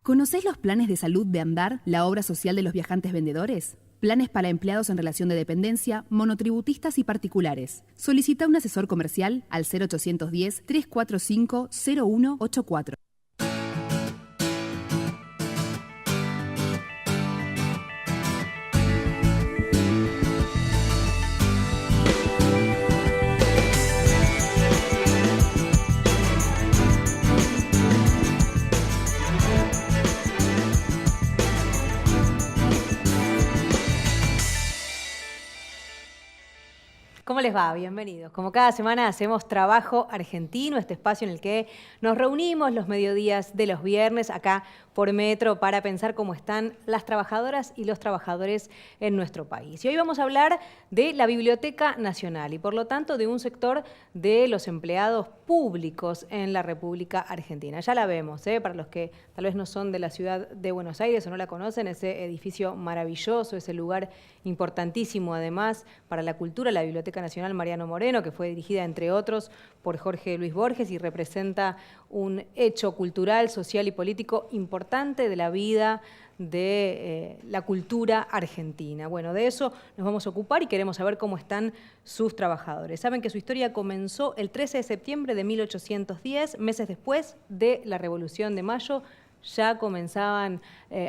¿Conocés los planes de salud de Andar, la obra social de los viajantes vendedores? Planes para empleados en relación de dependencia, monotributistas y particulares. Solicita un asesor comercial al 0810-345-0184. ¿Cómo les va? Bienvenidos. Como cada semana hacemos Trabajo Argentino, este espacio en el que nos reunimos los mediodías de los viernes acá por Metro para pensar cómo están las trabajadoras y los trabajadores en nuestro país. Y hoy vamos a hablar de la Biblioteca Nacional y por lo tanto de un sector de los empleados públicos en la República Argentina. Ya la vemos, para los que tal vez no son de la ciudad de Buenos Aires o no la conocen, ese edificio maravilloso, ese lugar importantísimo además para la cultura, la Biblioteca Nacional Mariano Moreno, que fue dirigida entre otros por Jorge Luis Borges y representa un hecho cultural, social y político importante de la vida de la cultura argentina. Bueno, de eso nos vamos a ocupar y queremos saber cómo están sus trabajadores. Saben que su historia comenzó el 13 de septiembre de 1810, meses después de la Revolución de Mayo. Ya comenzaban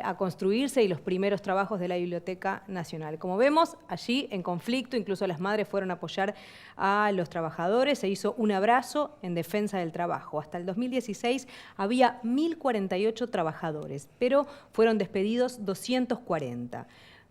a construirse y los primeros trabajos de la Biblioteca Nacional. Como vemos, allí en conflicto, incluso las madres fueron a apoyar a los trabajadores, se hizo un abrazo en defensa del trabajo. Hasta el 2016 había 1.048 trabajadores, pero fueron despedidos 240.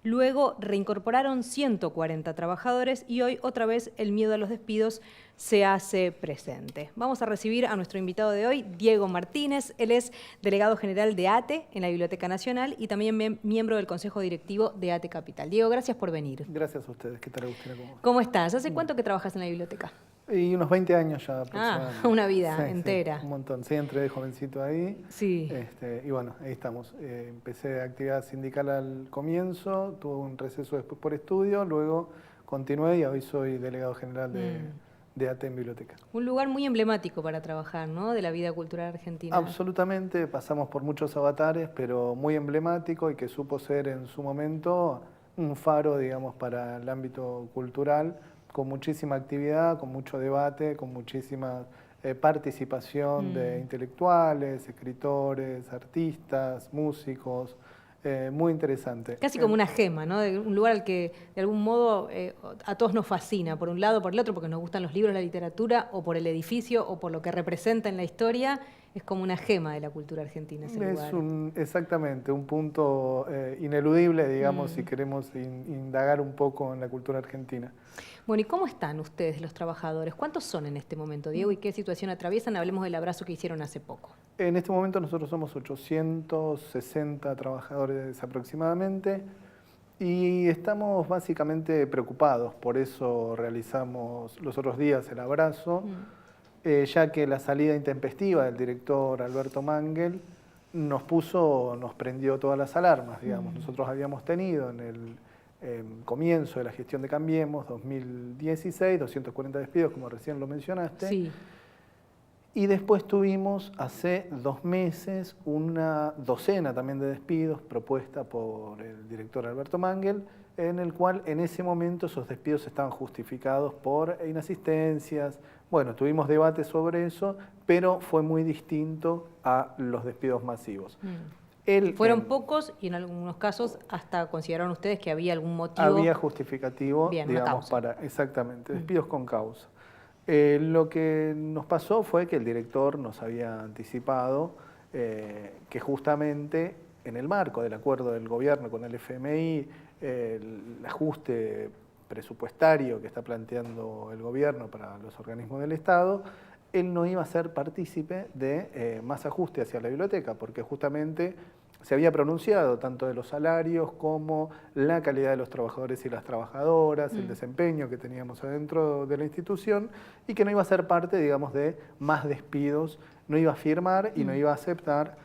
Luego reincorporaron 140 trabajadores y hoy otra vez el miedo a los despidos se hace presente. Vamos a recibir a nuestro invitado de hoy, Diego Martínez. Él es delegado general de ATE en la Biblioteca Nacional y también miembro del Consejo Directivo de ATE Capital. Diego, gracias por venir. Gracias a ustedes. ¿Qué tal, Agustina? ¿Cómo estás? ¿Hace cuánto que trabajas en la biblioteca? Y unos 20 años ya aproximadamente. Una vida sí, entera. Sí, un montón. Sí, entré de jovencito ahí. Sí. Y bueno, ahí estamos. Empecé actividad sindical al comienzo, tuve un receso después por estudio, luego continué y hoy soy delegado general de ATE en biblioteca. Un lugar muy emblemático para trabajar, ¿no?, de la vida cultural argentina. Absolutamente, pasamos por muchos avatares, pero muy emblemático y que supo ser en su momento un faro, digamos, para el ámbito cultural, con muchísima actividad, con mucho debate, con muchísima participación de intelectuales, escritores, artistas, músicos. Muy interesante. Casi como una gema, ¿no? De un lugar al que de algún modo a todos nos fascina, por un lado o por el otro, porque nos gustan los libros, la literatura, o por el edificio, o por lo que representa en la historia. Es como una gema de la cultura argentina ese lugar. Exactamente, un punto ineludible, digamos, si queremos indagar un poco en la cultura argentina. Bueno, ¿y cómo están ustedes, los trabajadores? ¿Cuántos son en este momento, Diego? ¿Y qué situación atraviesan? Hablemos del abrazo que hicieron hace poco. En este momento nosotros somos 860 trabajadores aproximadamente y estamos básicamente preocupados, por eso realizamos los otros días el abrazo, ya que la salida intempestiva del director Alberto Mangel nos prendió todas las alarmas, digamos. Nosotros habíamos tenido en el comienzo de la gestión de Cambiemos, 2016, 240 despidos, como recién lo mencionaste. Sí. Y después tuvimos hace 2 meses una docena también de despidos propuesta por el director Alberto Mangel, en el cual en ese momento esos despidos estaban justificados por inasistencias. Bueno, tuvimos debate sobre eso, pero fue muy distinto a los despidos masivos. Fueron pocos y en algunos casos hasta consideraron ustedes que había algún motivo. Había justificativo, bien, digamos, exactamente, despidos con causa. Lo que nos pasó fue que el director nos había anticipado que justamente en el marco del acuerdo del gobierno con el FMI, el ajuste presupuestario que está planteando el gobierno para los organismos del Estado, él no iba a ser partícipe de más ajuste hacia la biblioteca, porque justamente se había pronunciado tanto de los salarios como la calidad de los trabajadores y las trabajadoras, el desempeño que teníamos adentro de la institución y que no iba a ser parte, digamos, de más despidos, no iba a firmar y no iba a aceptar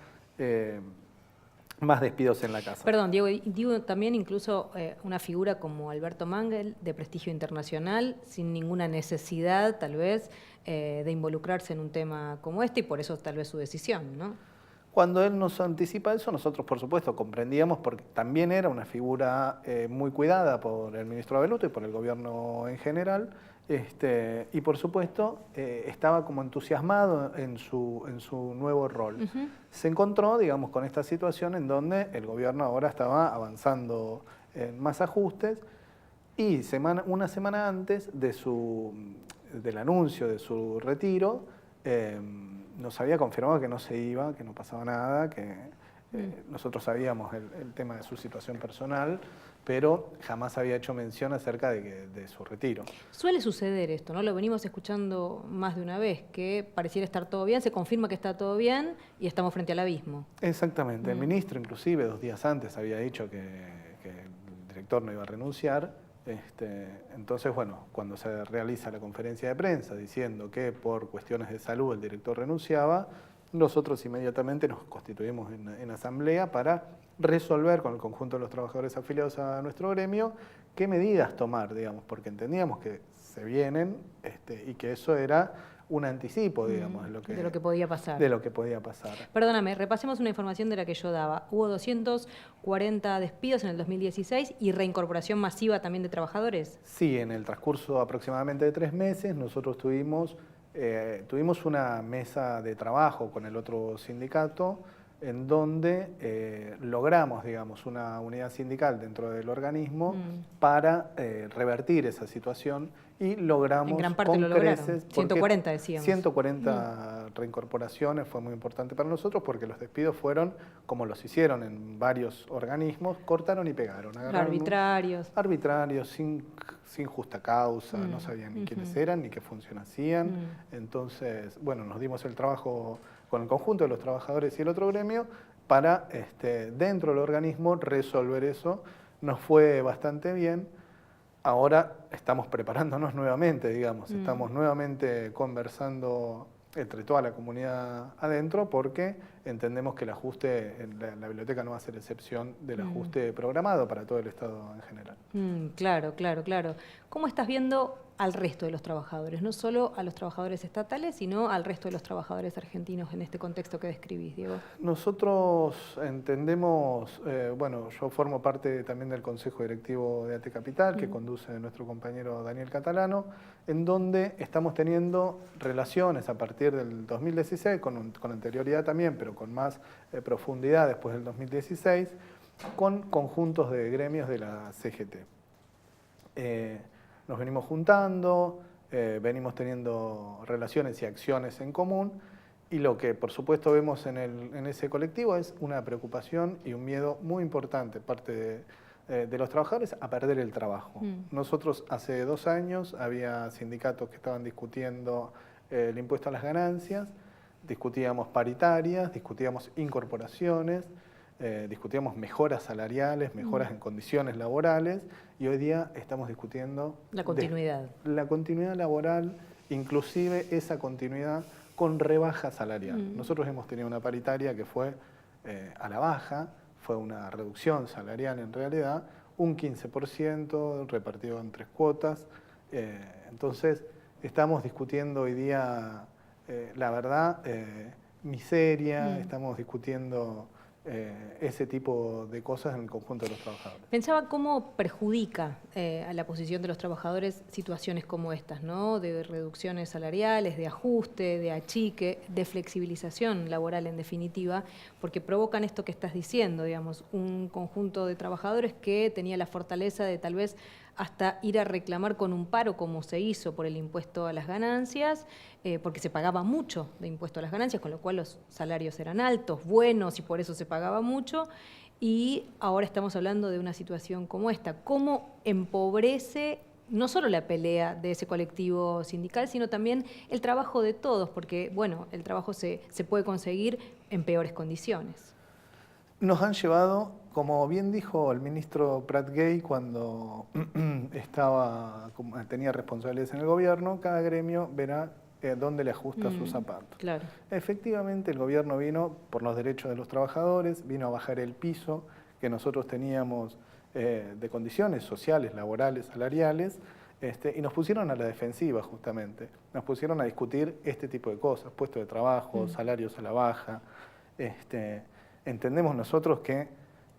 más despidos en la casa. Perdón, Diego, también incluso una figura como Alberto Mangel, de prestigio internacional, sin ninguna necesidad, tal vez, de involucrarse en un tema como este y por eso tal vez su decisión, ¿no? Cuando él nos anticipa eso, nosotros por supuesto comprendíamos porque también era una figura muy cuidada por el ministro Abeluto y por el gobierno en general, y por supuesto estaba como entusiasmado en su nuevo rol. Se encontró, digamos, con esta situación en donde el gobierno ahora estaba avanzando en más ajustes y una semana antes del anuncio de su retiro, nos había confirmado que no se iba, que no pasaba nada, que nosotros sabíamos el tema de su situación personal, pero jamás había hecho mención acerca de su retiro. Suele suceder esto, ¿no? Lo venimos escuchando más de una vez, que pareciera estar todo bien, se confirma que está todo bien y estamos frente al abismo. Exactamente. El ministro, inclusive, 2 días antes había dicho que el director no iba a renunciar. Entonces, bueno, cuando se realiza la conferencia de prensa diciendo que por cuestiones de salud el director renunciaba, nosotros inmediatamente nos constituimos en asamblea para resolver con el conjunto de los trabajadores afiliados a nuestro gremio qué medidas tomar, digamos, porque entendíamos que se vienen y que eso era un anticipo, digamos, de lo que podía pasar. Perdóname, repasemos una información de la que yo daba. Hubo 240 despidos en el 2016 y reincorporación masiva también de trabajadores. Sí, en el transcurso aproximadamente de 3 meses nosotros tuvimos una mesa de trabajo con el otro sindicato en donde logramos, digamos, una unidad sindical dentro del organismo para revertir esa situación y logramos en gran parte con lo lograron. creces, 140 decíamos. 140 reincorporaciones, fue muy importante para nosotros porque los despidos fueron, como los hicieron en varios organismos, cortaron y pegaron. Arbitrarios, sin justa causa, no sabían ni quiénes eran ni qué función hacían. Entonces, bueno, nos dimos el trabajo con el conjunto de los trabajadores y el otro gremio para, dentro del organismo, resolver eso. Nos fue bastante bien. Ahora estamos preparándonos nuevamente, digamos, estamos nuevamente conversando entre toda la comunidad adentro porque entendemos que el ajuste, la biblioteca no va a ser excepción del ajuste programado para todo el Estado en general. Claro. ¿Cómo estás viendo al resto de los trabajadores? No solo a los trabajadores estatales, sino al resto de los trabajadores argentinos en este contexto que describís, Diego. Nosotros entendemos, bueno, yo formo parte también del Consejo Directivo de ATE Capital, que conduce nuestro compañero Daniel Catalano, en donde estamos teniendo relaciones a partir del 2016, con anterioridad también, pero con más profundidad después del 2016, con conjuntos de gremios de la CGT. Nos venimos juntando, venimos teniendo relaciones y acciones en común y lo que por supuesto vemos en ese colectivo es una preocupación y un miedo muy importante parte de los trabajadores a perder el trabajo. Nosotros hace 2 años había sindicatos que estaban discutiendo el impuesto a las ganancias, discutíamos paritarias, discutíamos incorporaciones, discutíamos mejoras salariales, mejoras en condiciones laborales y hoy día estamos discutiendo la continuidad. La continuidad laboral, inclusive esa continuidad con rebaja salarial. Nosotros hemos tenido una paritaria que fue a la baja, fue una reducción salarial en realidad, un 15% repartido en 3 cuotas. Entonces estamos discutiendo hoy día, la verdad, miseria, estamos discutiendo ese tipo de cosas en el conjunto de los trabajadores. Pensaba cómo perjudica a la posición de los trabajadores situaciones como estas, ¿no? De reducciones salariales, de ajuste, de achique, de flexibilización laboral en definitiva, porque provocan esto que estás diciendo, digamos, un conjunto de trabajadores que tenía la fortaleza de tal vez hasta ir a reclamar con un paro como se hizo por el impuesto a las ganancias, porque se pagaba mucho de impuesto a las ganancias, con lo cual los salarios eran altos, buenos y por eso se pagaba mucho. Y ahora estamos hablando de una situación como esta. ¿Cómo empobrece no solo la pelea de ese colectivo sindical, sino también el trabajo de todos? Porque, bueno, el trabajo se puede conseguir en peores condiciones. Nos han llevado, como bien dijo el ministro Prat Gay cuando tenía responsabilidades en el gobierno, cada gremio verá dónde le ajusta sus zapatos. Claro. Efectivamente, el gobierno vino por los derechos de los trabajadores, vino a bajar el piso que nosotros teníamos de condiciones sociales, laborales, salariales, y nos pusieron a la defensiva justamente. Nos pusieron a discutir este tipo de cosas, puestos de trabajo, salarios a la baja. Entendemos nosotros que,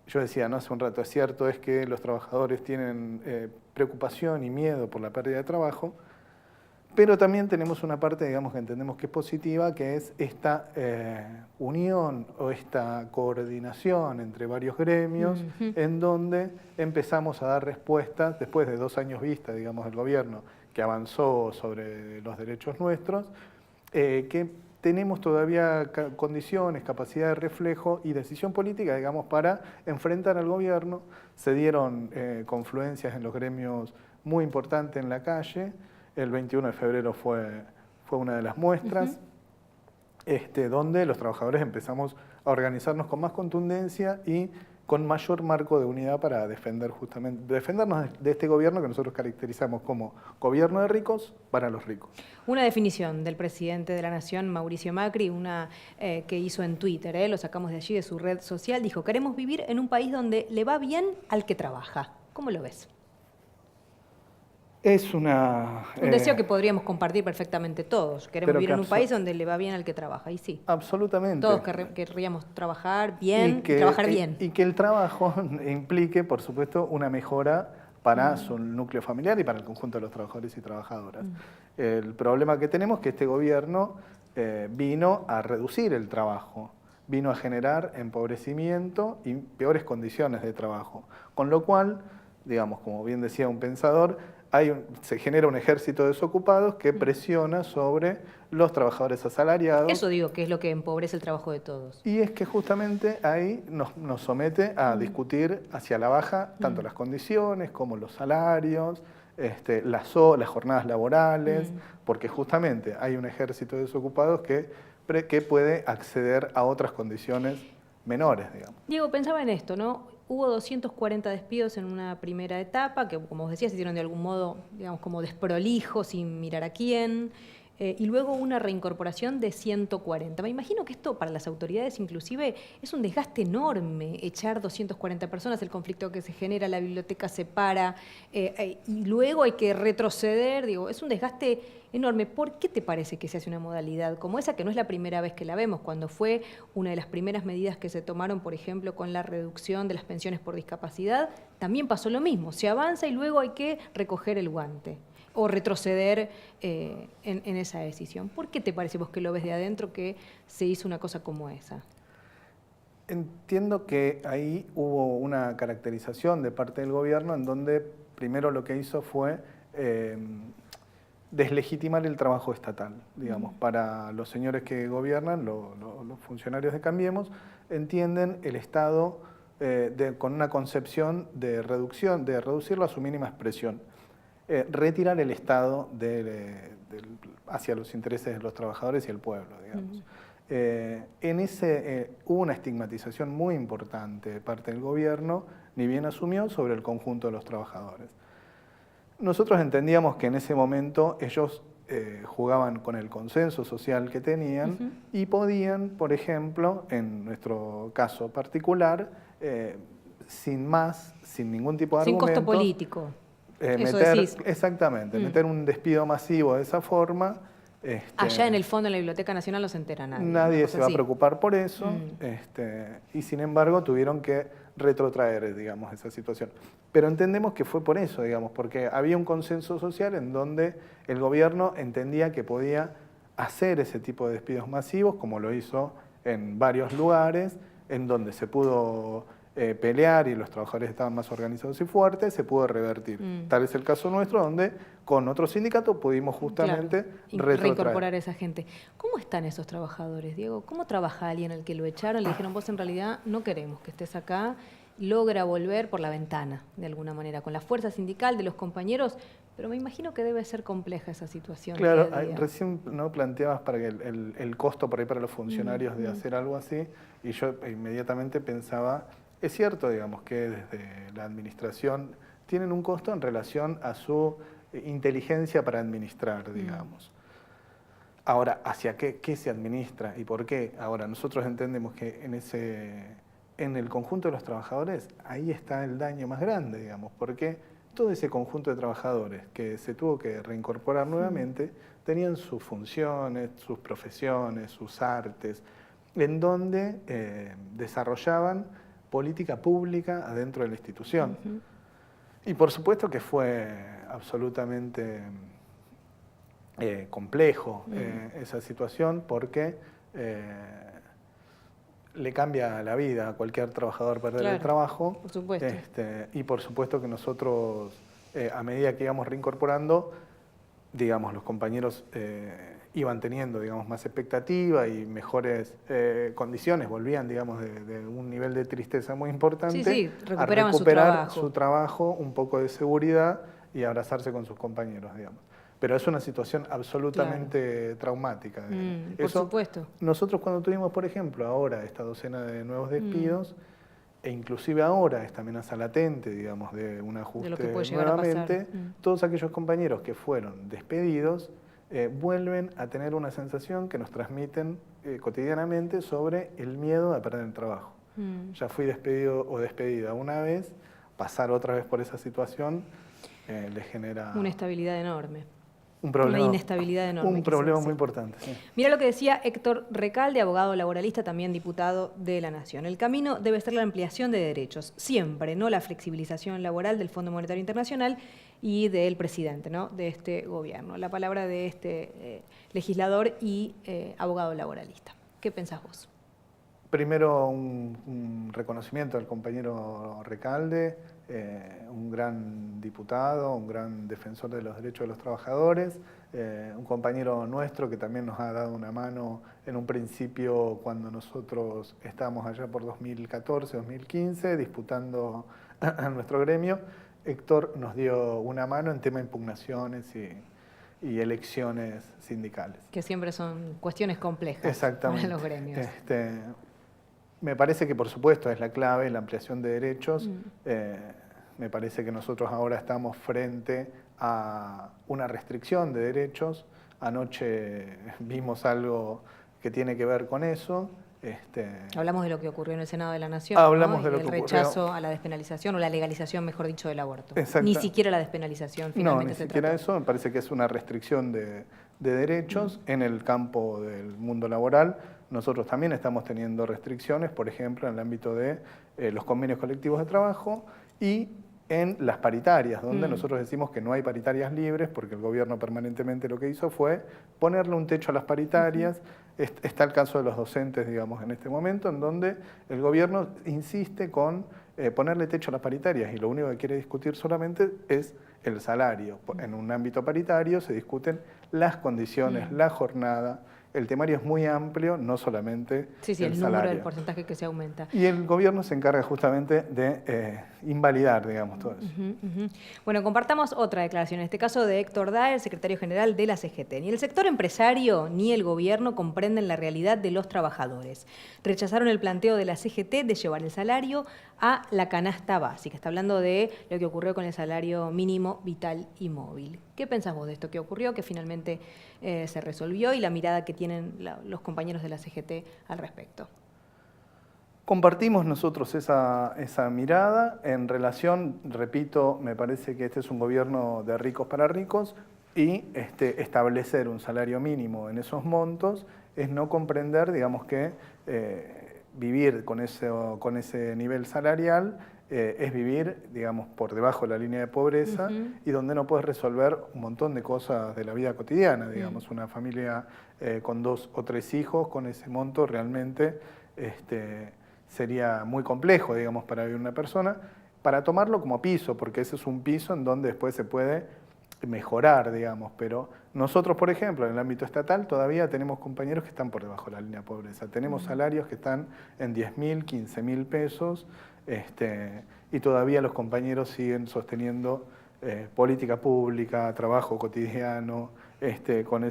yo decía no hace un rato, es cierto, es que los trabajadores tienen preocupación y miedo por la pérdida de trabajo, pero también tenemos una parte, digamos, que entendemos que es positiva, que es esta unión o esta coordinación entre varios gremios, en donde empezamos a dar respuestas, después de 2 años vista, digamos, del gobierno, que avanzó sobre los derechos nuestros, que tenemos todavía condiciones, capacidad de reflejo y decisión política, digamos, para enfrentar al gobierno. Se dieron confluencias en los gremios muy importantes en la calle. El 21 de febrero fue una de las muestras, donde los trabajadores empezamos a organizarnos con más contundencia y con mayor marco de unidad para defendernos de este gobierno que nosotros caracterizamos como gobierno de ricos para los ricos. Una definición del presidente de la Nación, Mauricio Macri, una que hizo en Twitter, lo sacamos de allí, de su red social, dijo: queremos vivir en un país donde le va bien al que trabaja. ¿Cómo lo ves? Es un deseo que podríamos compartir perfectamente todos. Queremos vivir en un país donde le va bien al que trabaja, y sí. Absolutamente. Todos querríamos trabajar bien y trabajar bien. Y que el trabajo implique, por supuesto, una mejora para su núcleo familiar y para el conjunto de los trabajadores y trabajadoras. El problema que tenemos es que este gobierno vino a reducir el trabajo, vino a generar empobrecimiento y peores condiciones de trabajo. Con lo cual, digamos, como bien decía un pensador, se genera un ejército de desocupados que presiona sobre los trabajadores asalariados. Eso digo, que es lo que empobrece el trabajo de todos. Y es que justamente ahí nos somete a discutir hacia la baja tanto las condiciones como los salarios, las jornadas laborales, porque justamente hay un ejército de desocupados que puede acceder a otras condiciones menores, digamos. Diego, pensaba en esto, ¿no? Hubo 240 despidos en una primera etapa, que como vos decías, se hicieron de algún modo, digamos, como desprolijos, sin mirar a quién, y luego una reincorporación de 140. Me imagino que esto para las autoridades inclusive es un desgaste enorme, echar 240 personas, el conflicto que se genera, la biblioteca se para, y luego hay que retroceder, digo, es un desgaste enorme. ¿Por qué te parece que se hace una modalidad como esa, que no es la primera vez que la vemos? Cuando fue una de las primeras medidas que se tomaron, por ejemplo, con la reducción de las pensiones por discapacidad, también pasó lo mismo, se avanza y luego hay que recoger el guante o retroceder en esa decisión. ¿Por qué te parece, vos que lo ves de adentro, que se hizo una cosa como esa? Entiendo que ahí hubo una caracterización de parte del gobierno en donde primero lo que hizo fue deslegitimar el trabajo estatal, digamos. Para los señores que gobiernan, los funcionarios de Cambiemos, entienden el Estado con una concepción de reducirlo a su mínima expresión. Retirar el Estado hacia los intereses de los trabajadores y el pueblo, digamos. Hubo una estigmatización muy importante de parte del gobierno, ni bien asumió, sobre el conjunto de los trabajadores. Nosotros entendíamos que en ese momento ellos jugaban con el consenso social que tenían y podían, por ejemplo, en nuestro caso particular, sin ningún tipo de argumento... Sin costo político. Exactamente, meter un despido masivo de esa forma. Allá en el fondo, en la Biblioteca Nacional, no se entera nadie. Nadie se va a preocupar por eso, y sin embargo tuvieron que retrotraer, digamos, esa situación. Pero entendemos que fue por eso, digamos, porque había un consenso social en donde el gobierno entendía que podía hacer ese tipo de despidos masivos, como lo hizo en varios lugares, en donde se pudo pelear y los trabajadores estaban más organizados y fuertes, se pudo revertir. Tal es el caso nuestro, donde con otro sindicato pudimos justamente reincorporar a esa gente. ¿Cómo están esos trabajadores, Diego? ¿Cómo trabaja alguien al que lo echaron? Le dijeron, vos en realidad no queremos que estés acá logra volver por la ventana, de alguna manera, con la fuerza sindical de los compañeros, pero me imagino que debe ser compleja esa situación. Claro, día a día. recién no planteabas para que el costo por ahí para los funcionarios de hacer algo así, y yo inmediatamente pensaba, es cierto, digamos, que desde la administración tienen un costo en relación a su inteligencia para administrar, digamos. Ahora, ¿hacia qué se administra y por qué? Ahora, nosotros entendemos que en el conjunto de los trabajadores, ahí está el daño más grande, digamos, porque todo ese conjunto de trabajadores que se tuvo que reincorporar nuevamente tenían sus funciones, sus profesiones, sus artes, en donde desarrollaban política pública adentro de la institución. Y por supuesto que fue absolutamente complejo esa situación porque le cambia la vida a cualquier trabajador perder el trabajo. Por supuesto. Y por supuesto que nosotros, a medida que íbamos reincorporando, digamos, los compañeros iban teniendo, digamos, más expectativa y mejores condiciones, volvían, digamos, de un nivel de tristeza muy importante a recuperar su trabajo, un poco de seguridad y abrazarse con sus compañeros, digamos. Pero es una situación absolutamente traumática. Por supuesto. Nosotros cuando tuvimos, por ejemplo, ahora esta docena de nuevos despidos, e inclusive ahora esta amenaza latente, digamos, de un ajuste nuevamente, todos aquellos compañeros que fueron despedidos vuelven a tener una sensación que nos transmiten cotidianamente sobre el miedo a perder el trabajo. Ya fui despedido o despedida una vez, pasar otra vez por esa situación les genera una estabilidad enorme. Un problema, una inestabilidad enorme. Un problema muy importante. Sí. Mira lo que decía Héctor Recalde, abogado laboralista, también diputado de la Nación. El camino debe ser la ampliación de derechos, siempre, no la flexibilización laboral del Fondo Monetario Internacional y del presidente, ¿no?, de este gobierno. La palabra de este legislador y abogado laboralista. ¿Qué pensás vos? Primero, un reconocimiento al compañero Recalde, un gran diputado, un gran defensor de los derechos de los trabajadores, un compañero nuestro que también nos ha dado una mano en un principio cuando nosotros estábamos allá por 2014, 2015, disputando a nuestro gremio. Héctor nos dio una mano en tema de impugnaciones y elecciones sindicales. Que siempre son cuestiones complejas. Exactamente. Para los gremios. Me parece que por supuesto es la clave, la ampliación de derechos. Me parece que nosotros ahora estamos frente a una restricción de derechos. Anoche vimos algo que tiene que ver con eso. Hablamos de lo que ocurrió en el Senado de la Nación, hablamos ¿no? de lo el que rechazo a la despenalización o la legalización, mejor dicho, del aborto. Ni siquiera la despenalización finalmente ni siquiera eso. Me parece que es una restricción de derechos en el campo del mundo laboral. Nosotros también estamos teniendo restricciones, por ejemplo, en el ámbito de los convenios colectivos de trabajo y en las paritarias, donde nosotros decimos que no hay paritarias libres, porque el gobierno permanentemente lo que hizo fue ponerle un techo a las paritarias. Está el caso de los docentes, digamos, en este momento, en donde el gobierno insiste con ponerle techo a las paritarias y lo único que quiere discutir solamente es el salario. En un ámbito paritario se discuten las condiciones, la jornada. El temario es muy amplio, no solamente el número del porcentaje que se aumenta. Y el gobierno se encarga justamente de invalidar, digamos, todo eso. Bueno, compartamos otra declaración, en este caso de Héctor Daer, secretario general de la CGT. Ni el sector empresario ni el gobierno comprenden la realidad de los trabajadores. Rechazaron el planteo de la CGT de llevar el salario a la canasta básica. Está hablando de lo que ocurrió con el salario mínimo vital y móvil. ¿Qué pensás vos de esto que ocurrió, que finalmente se resolvió y la mirada que tienen los compañeros de la CGT al respecto? Compartimos nosotros esa mirada en relación, repito, me parece que este es un gobierno de ricos para ricos y establecer un salario mínimo en esos montos es no comprender, digamos, que vivir con ese nivel salarial es vivir, digamos, por debajo de la línea de pobreza y donde no puedes resolver un montón de cosas de la vida cotidiana, digamos, una familia con 2 o 3 hijos, con ese monto realmente sería muy complejo, digamos, para vivir una persona, para tomarlo como piso, porque ese es un piso en donde después se puede mejorar, digamos, pero nosotros, por ejemplo, en el ámbito estatal todavía tenemos compañeros que están por debajo de la línea de pobreza, tenemos salarios que están en 10.000, 15.000 pesos, Y todavía los compañeros siguen sosteniendo política pública, trabajo cotidiano, con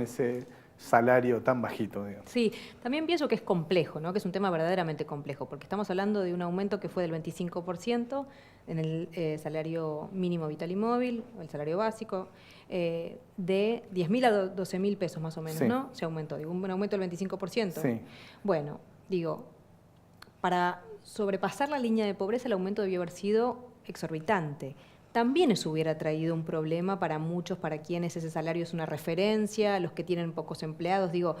ese salario tan bajito, digamos. Sí, también pienso que es complejo, ¿no? Que es un tema verdaderamente complejo, porque estamos hablando de un aumento que fue del 25% en el salario mínimo vital y móvil, o el salario básico, de 10.000 a 12.000 pesos más o menos, Sí. ¿no? Se aumentó, digo, un aumento del 25%. Sí. Bueno, digo, para sobrepasar la línea de pobreza el aumento debió haber sido exorbitante. También eso hubiera traído un problema para muchos, para quienes ese salario es una referencia, los que tienen pocos empleados. Digo,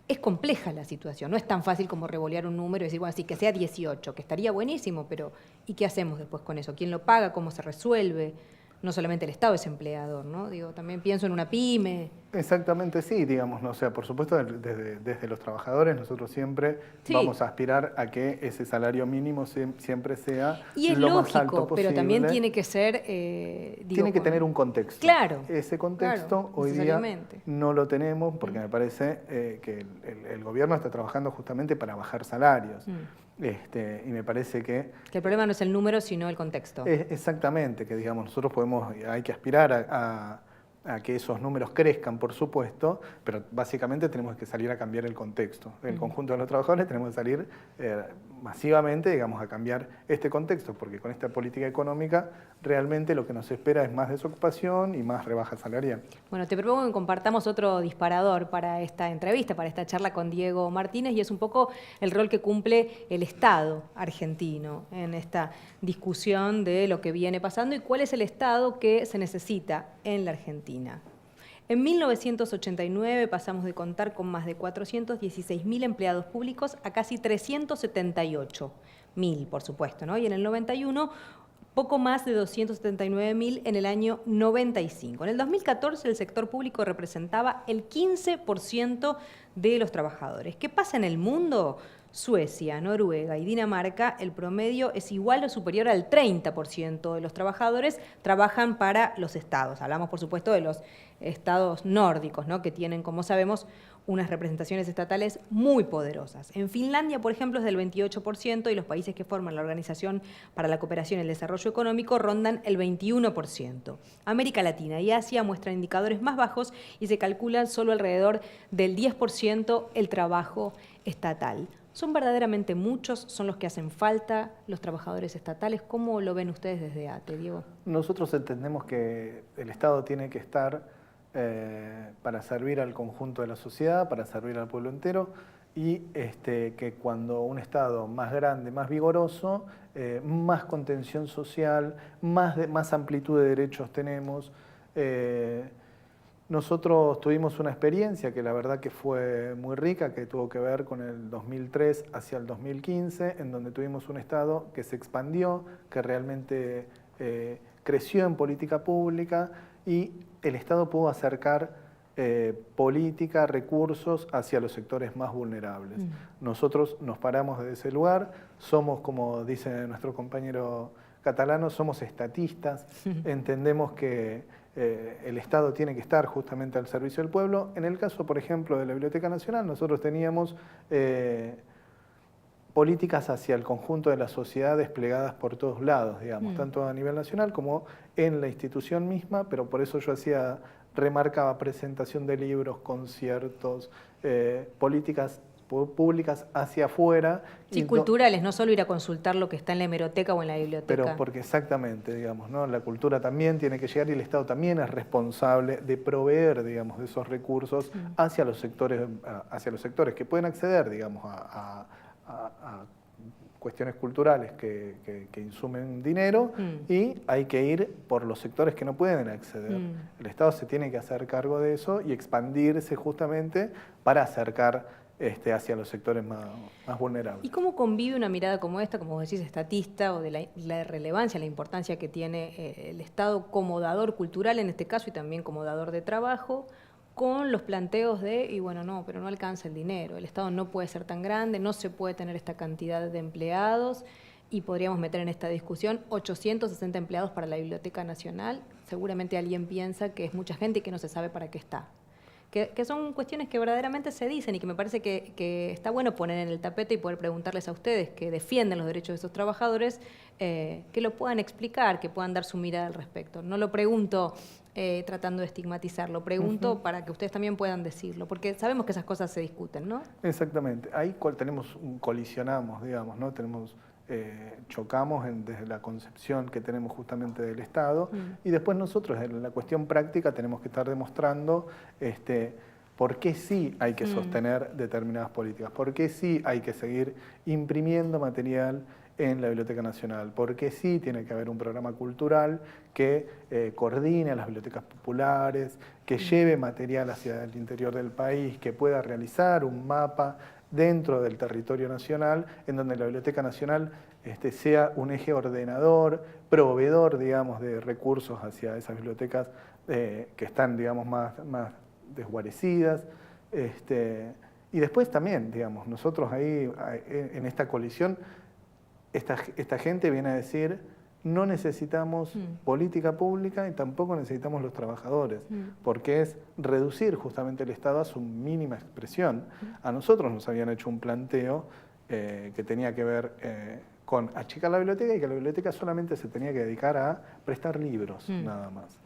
es compleja la situación, no es tan fácil como revolear un número y decir, bueno, sí, que sea 18, que estaría buenísimo, pero ¿y qué hacemos después con eso? ¿Quién lo paga? ¿Cómo se resuelve? No solamente el Estado es empleador, ¿no? Digo, también pienso en una pyme. Exactamente, sí, digamos, ¿no? O sea, por supuesto, desde los trabajadores nosotros siempre Sí. vamos a aspirar a que ese salario mínimo siempre sea Y es lo más alto lógico, posible. pero también tiene que ser... Tiene que tener un contexto. Claro. Ese contexto claro, hoy día necesariamente. no lo tenemos porque me parece que el gobierno está trabajando justamente para bajar salarios. Y me parece que el problema no es el número, sino el contexto. Exactamente, que digamos, nosotros hay que aspirar a que esos números crezcan, por supuesto, pero básicamente tenemos que salir a cambiar el contexto. El conjunto de los trabajadores tenemos que salir masivamente, digamos, a cambiar este contexto, porque con esta política económica realmente lo que nos espera es más desocupación y más rebaja salarial. Bueno, te propongo que compartamos otro disparador para esta entrevista, para esta charla con Diego Martínez, y es un poco el rol que cumple el Estado argentino en esta discusión de lo que viene pasando y cuál es el Estado que se necesita en la Argentina. En 1989 pasamos de contar con más de 416.000 empleados públicos a casi 378.000, por supuesto, ¿no? Y en el 91, poco más de 279.000 en el año 95. En el 2014 el sector público representaba el 15% de los trabajadores. ¿Qué pasa en el mundo? Suecia, Noruega y Dinamarca, el promedio es igual o superior al 30% de los trabajadores trabajan para los estados. Hablamos, por supuesto, de los estados nórdicos, ¿no? Que tienen, como sabemos, unas representaciones estatales muy poderosas. En Finlandia, por ejemplo, es del 28% y los países que forman la Organización para la Cooperación y el Desarrollo Económico rondan el 21%. América Latina y Asia muestran indicadores más bajos y se calcula solo alrededor del 10% el trabajo estatal. ¿Son verdaderamente muchos? ¿Son los que hacen falta los trabajadores estatales? ¿Cómo lo ven ustedes desde ATE, Diego? Nosotros entendemos que el Estado tiene que estar para servir al conjunto de la sociedad, para servir al pueblo entero, y que cuando un Estado más grande, más vigoroso, más contención social, más amplitud de derechos tenemos. Nosotros tuvimos una experiencia que la verdad que fue muy rica, que tuvo que ver con el 2003 hacia el 2015, en donde tuvimos un Estado que se expandió, que realmente creció en política pública y el Estado pudo acercar política, recursos hacia los sectores más vulnerables. Nosotros nos paramos de ese lugar, somos, como dice nuestro compañero catalano, somos estatistas, entendemos que el Estado tiene que estar justamente al servicio del pueblo. En el caso, por ejemplo, de la Biblioteca Nacional, nosotros teníamos políticas hacia el conjunto de la sociedad desplegadas por todos lados, digamos, tanto a nivel nacional como en la institución misma, pero por eso yo remarcaba presentación de libros, conciertos, políticas públicas hacia afuera. Sí, culturales, no solo ir a consultar lo que está en la hemeroteca o en la biblioteca. Pero porque exactamente, digamos, ¿no? La cultura también tiene que llegar y el Estado también es responsable de proveer, digamos, de esos recursos hacia los sectores que pueden acceder, digamos, a cuestiones culturales que insumen dinero y hay que ir por los sectores que no pueden acceder. El Estado se tiene que hacer cargo de eso y expandirse justamente para acercar hacia los sectores más vulnerables. ¿Y cómo convive una mirada como esta, como vos decís, estatista, o de la relevancia, la importancia que tiene el Estado como dador cultural en este caso y también como dador de trabajo, con los planteos y bueno, no, pero no alcanza el dinero, el Estado no puede ser tan grande, no se puede tener esta cantidad de empleados y podríamos meter en esta discusión 860 empleados para la Biblioteca Nacional? Seguramente alguien piensa que es mucha gente y que no se sabe para qué está. que son cuestiones que verdaderamente se dicen y que me parece que está bueno poner en el tapete y poder preguntarles a ustedes que defienden los derechos de esos trabajadores, que lo puedan explicar, que puedan dar su mirada al respecto. No lo pregunto tratando de estigmatizar, lo pregunto para que ustedes también puedan decirlo, porque sabemos que esas cosas se discuten, ¿no? Exactamente. Ahí colisionamos, digamos, ¿no? Chocamos desde la concepción que tenemos justamente del Estado y después nosotros en la cuestión práctica tenemos que estar demostrando por qué sí hay que sostener determinadas políticas, por qué sí hay que seguir imprimiendo material en la Biblioteca Nacional, por qué sí tiene que haber un programa cultural que coordine a las bibliotecas populares, que lleve material hacia el interior del país, que pueda realizar un mapa dentro del territorio nacional, en donde la Biblioteca Nacional sea un eje ordenador, proveedor, digamos, de recursos hacia esas bibliotecas que están, digamos, más desguarecidas. Y después también, digamos, nosotros ahí, en esta colisión, esta gente viene a decir, no necesitamos política pública y tampoco necesitamos los trabajadores, porque es reducir justamente el Estado a su mínima expresión. A nosotros nos habían hecho un planteo que tenía que ver con achicar la biblioteca y que la biblioteca solamente se tenía que dedicar a prestar libros, nada más.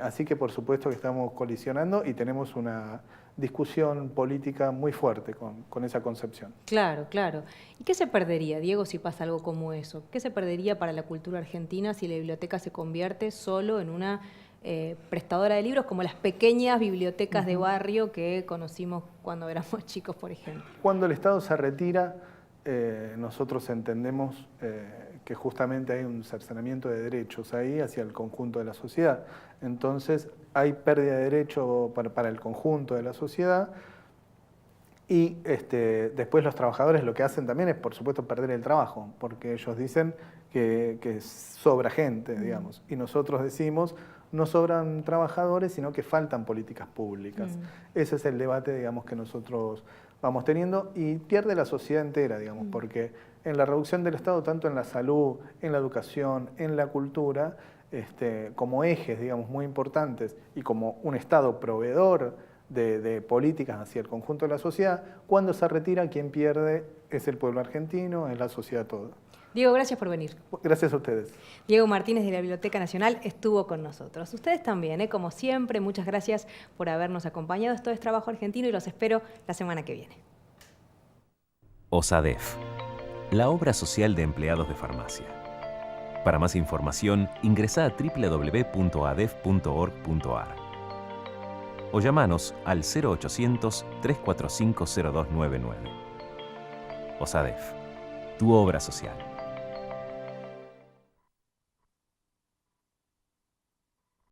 Así que por supuesto que estamos colisionando y tenemos una discusión política muy fuerte con esa concepción. Claro, claro. ¿Y qué se perdería, Diego, si pasa algo como eso? ¿Qué se perdería para la cultura argentina si la biblioteca se convierte solo en una prestadora de libros como las pequeñas bibliotecas de barrio que conocimos cuando éramos chicos, por ejemplo? Cuando el Estado se retira, nosotros entendemos que justamente hay un cercenamiento de derechos ahí hacia el conjunto de la sociedad. Entonces hay pérdida de derecho para el conjunto de la sociedad y después los trabajadores lo que hacen también es, por supuesto, perder el trabajo, porque ellos dicen que sobra gente, digamos, y nosotros decimos no sobran trabajadores, sino que faltan políticas públicas. Ese es el debate, digamos, que nosotros vamos teniendo y pierde la sociedad entera, digamos, porque en la reducción del Estado, tanto en la salud, en la educación, en la cultura, como ejes, digamos, muy importantes y como un Estado proveedor de políticas hacia el conjunto de la sociedad, cuando se retira, quien pierde es el pueblo argentino, es la sociedad toda. Diego, gracias por venir. Gracias a ustedes. Diego Martínez de la Biblioteca Nacional estuvo con nosotros. Ustedes también, como siempre, muchas gracias por habernos acompañado. Esto es Trabajo Argentino y los espero la semana que viene. OSADEF, la obra social de empleados de farmacia. Para más información, ingresa a www.adef.org.ar o llamanos al 0800-345-0299. OSADEF, tu obra social.